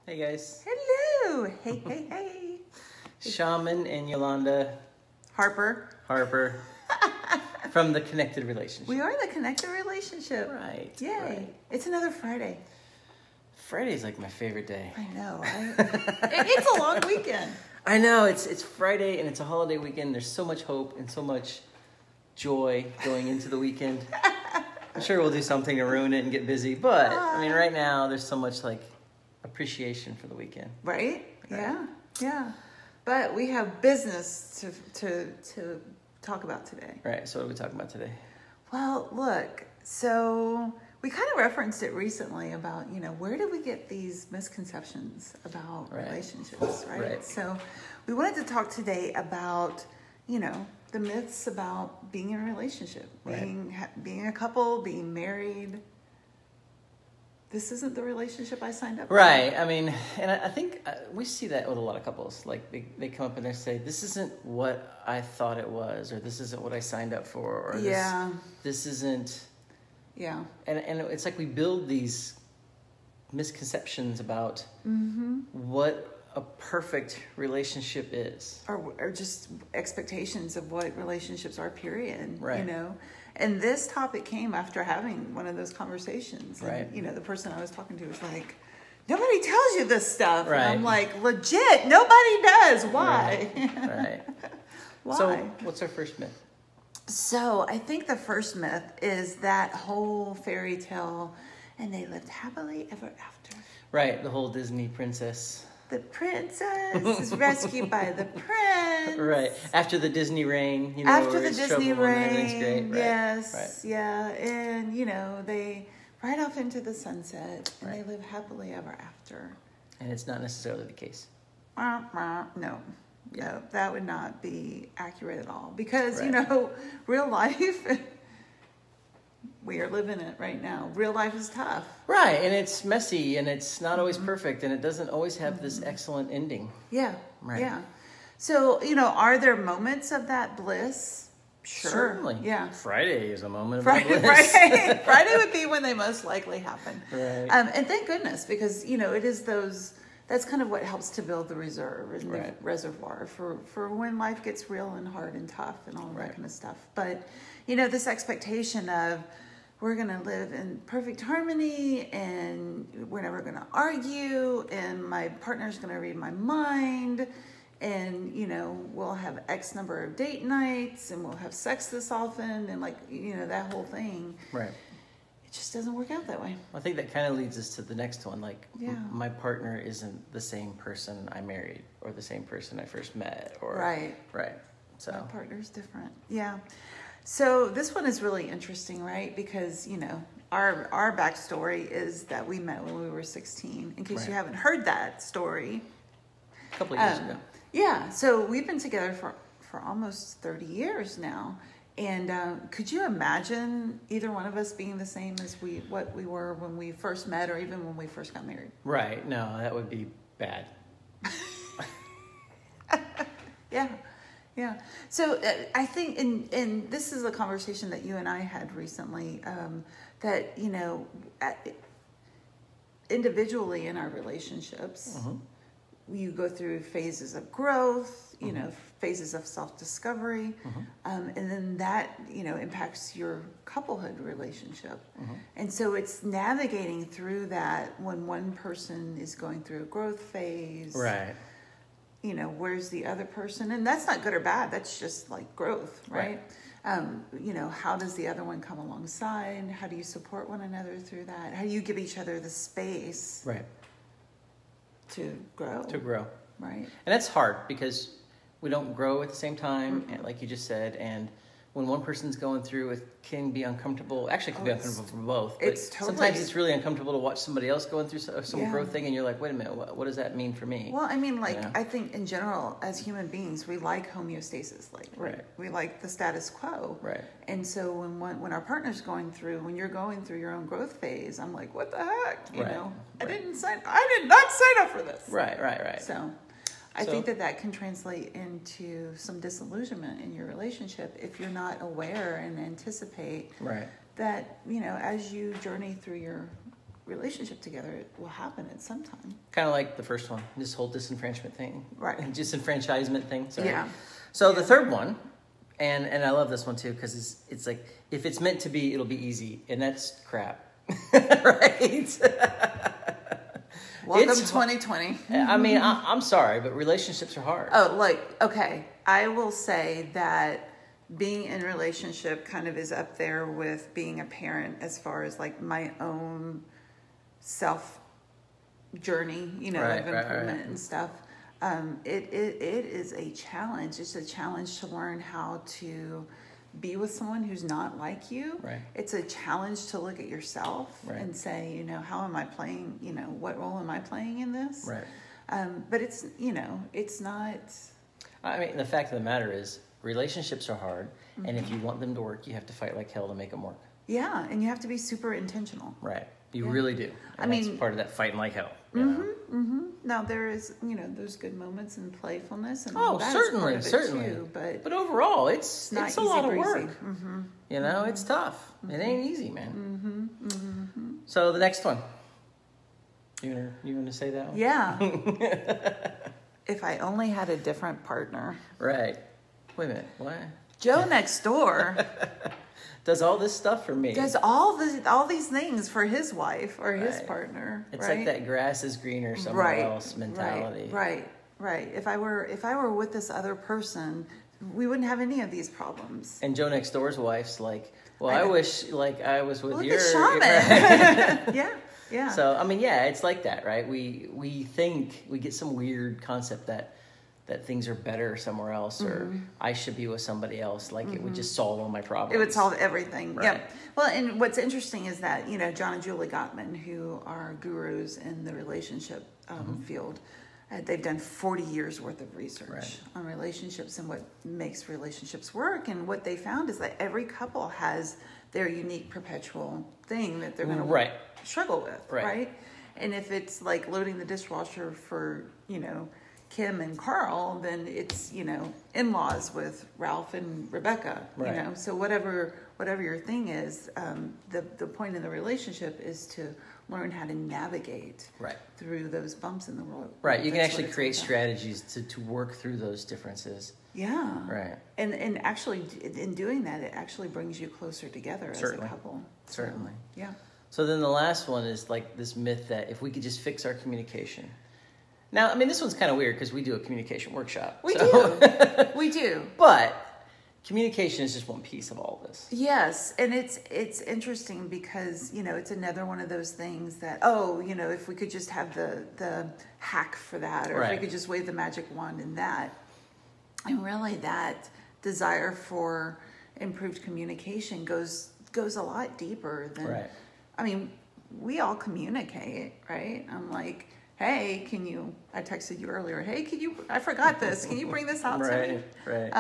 Hey guys. Hello. Hey. Shaman and Yolanda Harper. from the Connected Relationship. We are the Connected Relationship. Right. Yay. Right. It's another Friday. Friday's like my favorite day. I know. It's a long weekend. I know. It's Friday and it's a holiday weekend. There's so much hope and so much joy going into the weekend. I'm sure we'll do something to ruin it and get busy, but I mean, right now there's so much like appreciation for the weekend. Right? Yeah. But we have business to talk about today. Right. So what are we talking about today? Well, look, so we kind of referenced it recently about, where did we get these misconceptions about relationships, right? So we wanted to talk today about, the myths about being in a relationship, being a couple, being married. This isn't the relationship I signed up for. Right. I mean, and I think we see that with a lot of couples. Like they come up and they say, this isn't what I thought it was, or this isn't what I signed up for, or this isn't. Yeah. And it's like we build these misconceptions about what a perfect relationship is. Or just expectations of what relationships are, period. Right. And this topic came after having one of those conversations. Right. And, the person I was talking to was like, nobody tells you this stuff. Right. And I'm like, legit, nobody does. Why? Right. Why? So what's our first myth? So I think the first myth is that whole fairy tale, and they lived happily ever after. Right. The whole Disney princess. The princess is rescued by the prince. Right. After the Disney rain, after the Disney rain, great. Right. Yes. Right. Yeah. And, they ride off into the sunset and they live happily ever after. And it's not necessarily the case. No, that would not be accurate at all. Because, Right. Real life, we are living it right now. Real life is tough. Right, and it's messy, and it's not always perfect, and it doesn't always have this excellent ending. Yeah, Right. yeah. So, are there moments of that bliss? Sure. Certainly. Yeah. Friday is a moment of Friday, bliss. Friday would be when they most likely happen. Right. And thank goodness, because, it is that's kind of what helps to build the reserve and the reservoir for when life gets real and hard and tough and all of that kind of stuff. But, this expectation of we're going to live in perfect harmony and we're never going to argue and my partner's going to read my mind and, we'll have X number of date nights and we'll have sex this often and that whole thing. Right. It just doesn't work out that way. I think that kind of leads us to the next one. My partner isn't the same person I married or the same person I first met. Or Right. So My partner's different. Yeah. So this one is really interesting, right? Because, our backstory is that we met when we were 16. In case you haven't heard that story. A couple of years ago. Yeah. So we've been together for almost 30 years now. And could you imagine either one of us being the same as what we were when we first met or even when we first got married? Right. No, that would be bad. Yeah. So I think, and this is a conversation that you and I had recently, that, individually in our relationships, you go through phases of growth, phases of self-discovery, and then that, impacts your couplehood relationship. And so it's navigating through that when one person is going through a growth phase. Right. Where's the other person? And that's not good or bad. That's just like growth, right? How does the other one come alongside? How do you support one another through that? How do you give each other the space to grow? Right. And that's hard because we don't grow at the same time, and like you just said, and when one person's going through it can be uncomfortable. Actually, it can be uncomfortable for both. But sometimes it's really uncomfortable to watch somebody else going through some growth thing, and you're like, wait a minute, what does that mean for me? Well, I mean, I think in general, as human beings, we like homeostasis. We like the status quo. Right. And so when our partner's when you're going through your own growth phase, I'm like, what the heck? I did not sign up for this. Right. So I think that can translate into some disillusionment in your relationship if you're not aware and anticipate that, as you journey through your relationship together, it will happen at some time. Kind of like the first one, this whole disenfranchisement thing. Right. Disenfranchisement thing. Sorry. Yeah. So the third one, and I love this one too, because it's like, if it's meant to be, it'll be easy. And that's crap. Right? Welcome 2020. I mean, I'm sorry, but relationships are hard. Oh, okay. I will say that being in a relationship kind of is up there with being a parent as far as like my own self journey, of improvement and stuff. It is a challenge. It's a challenge to learn how to be with someone who's not like you. Right. It's a challenge to look at yourself and say, how am I playing, what role am I playing in this? Right. But it's, it's not. I mean, the fact of the matter is relationships are hard. Mm-hmm. And if you want them to work, you have to fight like hell to make them work. Yeah. And you have to be super intentional. Right. You really do. And that's part of that fighting like hell. Now there is, there's good moments and playfulness and all that. Certainly. Too, but overall, it's a lot of work. Mm-hmm. It's tough. Mm-hmm. It ain't easy, man. Mm-hmm. Mm-hmm. So the next one, you want to say that one? Yeah. If I only had a different partner. Right. Wait a minute. What? Joe next door. Does all this stuff for me. Does all these things for his wife or his partner. It's like that grass is greener somewhere else mentality. Right. If I were with this other person, we wouldn't have any of these problems. And Joe next door's wife's like, well, I wish like I was with your shaman. Right? Yeah. So I mean, it's like that, right? We think we get some weird concept that things are better somewhere else, or I should be with somebody else. Like it would just solve all my problems. It would solve everything. Right. Yeah. Well, and what's interesting is that, John and Julie Gottman, who are gurus in the relationship field, they've done 40 years worth of research on relationships and what makes relationships work. And what they found is that every couple has their unique perpetual thing that they're going to struggle with. Right. And if it's like loading the dishwasher for, Kim and Carl, then it's, in-laws with Ralph and Rebecca, so whatever your thing is, the point in the relationship is to learn how to navigate through those bumps in the road. Right. You can actually create strategies to work through those differences. Yeah. Right. And actually in doing that, it actually brings you closer together as a couple. Certainly. Yeah. So then the last one is like this myth that if we could just fix our communication. Now, I mean, this one's kind of weird because we do a communication workshop. We do. But communication is just one piece of all this. Yes, and it's interesting because, it's another one of those things that, if we could just have the hack for that, or if we could just wave the magic wand in that. And really that desire for improved communication goes a lot deeper than, I mean, we all communicate, right? I'm like, hey, I texted you earlier, hey, I forgot this. Can you bring this out to me? Right.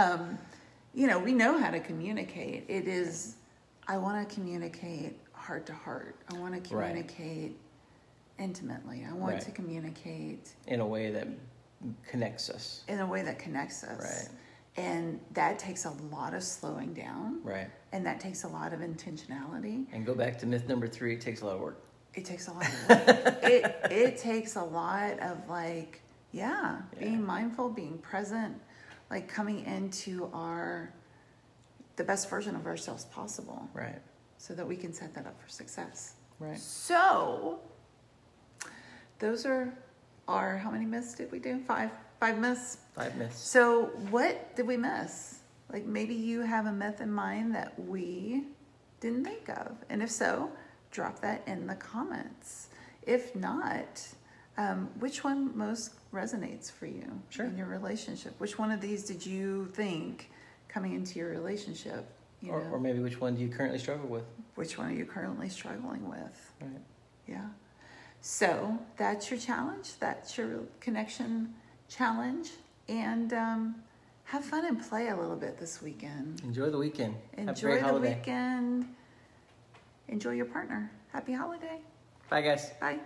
We know how to communicate. It is, I want to communicate heart to heart. I want to communicate intimately. I want to communicate in a way that connects us. Right. And that takes a lot of slowing down. Right. And that takes a lot of intentionality. And go back to myth number 3, it takes a lot of work. It takes a lot of work. It takes a lot of being mindful, being present, like coming into the best version of ourselves possible. Right. So that we can set that up for success. Right. So those are how many myths did we do? 5 myths? 5 myths. So what did we miss? Like maybe you have a myth in mind that we didn't think of. And if so, drop that in the comments. If not, which one most resonates for you in your relationship? Which one of these did you think coming into your relationship? Or maybe which one do you currently struggle with? Which one are you currently struggling with? Right. Yeah. So that's your challenge. That's your connection challenge. And have fun and play a little bit this weekend. Enjoy the weekend. Enjoy the weekend. Enjoy your partner. Happy holiday. Bye, guys. Bye.